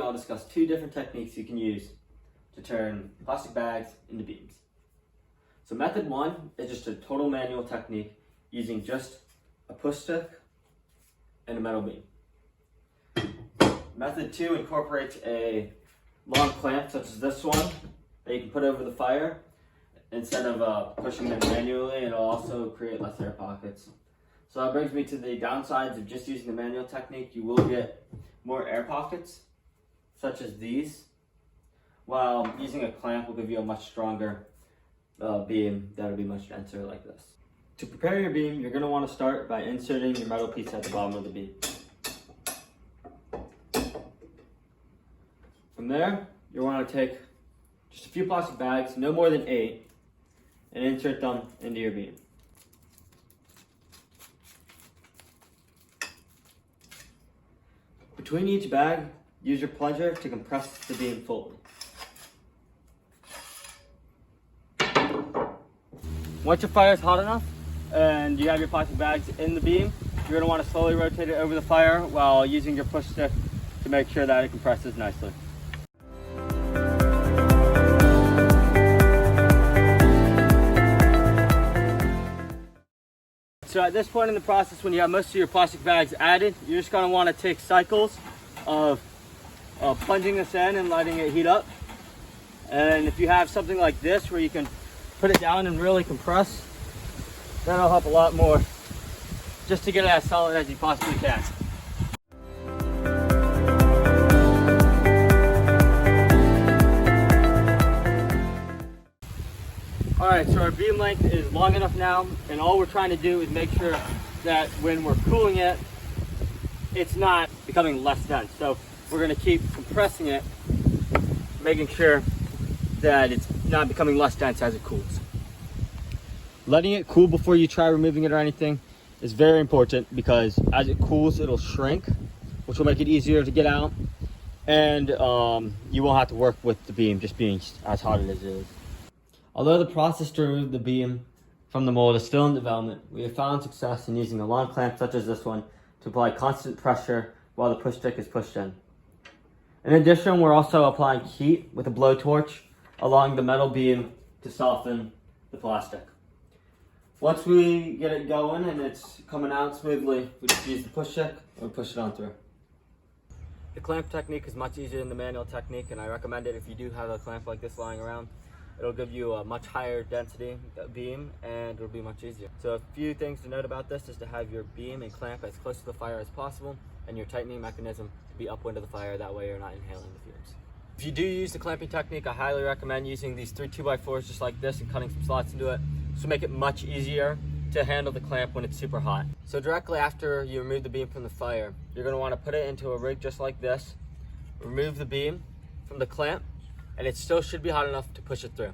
I'll discuss two different techniques you can use to turn plastic bags into beams. So method one is just a total manual technique using just a push stick and a metal beam. Method two incorporates a long clamp such as this one that you can put over the fire. Instead of pushing them manually, it'll also create less air pockets. So that brings me to the downsides of just using the manual technique. You will get more air pockets, such as these, while using a clamp will give you a much stronger beam that will be much denser like this. To prepare your beam, you're going to want to start by inserting your metal piece at the bottom of the beam. From there, you'll want to take just a few plastic bags, no more than 8, and insert them into your beam. Between each bag, use your plunger to compress the beam fully. Once your fire is hot enough and you have your plastic bags in the beam, you're going to want to slowly rotate it over the fire while using your push stick to make sure that it compresses nicely. So at this point in the process, when you have most of your plastic bags added, you're just going to want to take cycles of plunging this in and letting it heat up. And if you have something like this where you can put it down and really compress, that'll help a lot more just to get it as solid as you possibly can. Alright, so our beam length is long enough now, and all we're trying to do is make sure that when we're cooling it, it's not becoming less dense. So we're going to keep compressing it, making sure that it's not becoming less dense as it cools. Letting it cool before you try removing it or anything is very important, because as it cools, it'll shrink, which will make it easier to get out, and you won't have to work with the beam just being as hot as it is. Although the process to remove the beam from the mold is still in development, we have found success in using a long clamp such as this one to apply constant pressure while the push stick is pushed in. In addition, we're also applying heat with a blowtorch along the metal beam to soften the plastic. Once we get it going and it's coming out smoothly, we just use the push stick and push it on through. The clamp technique is much easier than the manual technique, and I recommend it if you do have a clamp like this lying around. It'll give you a much higher density beam, and it'll be much easier. So a few things to note about this is to have your beam and clamp as close to the fire as possible, and your tightening mechanism to be upwind of the fire. That way you're not inhaling the fumes. If you do use the clamping technique, I highly recommend using these 3 2x4s just like this and cutting some slots into it to make it much easier to handle the clamp when it's super hot. So directly after you remove the beam from the fire, you're going to want to put it into a rig just like this, remove the beam from the clamp, and it still should be hot enough to push it through.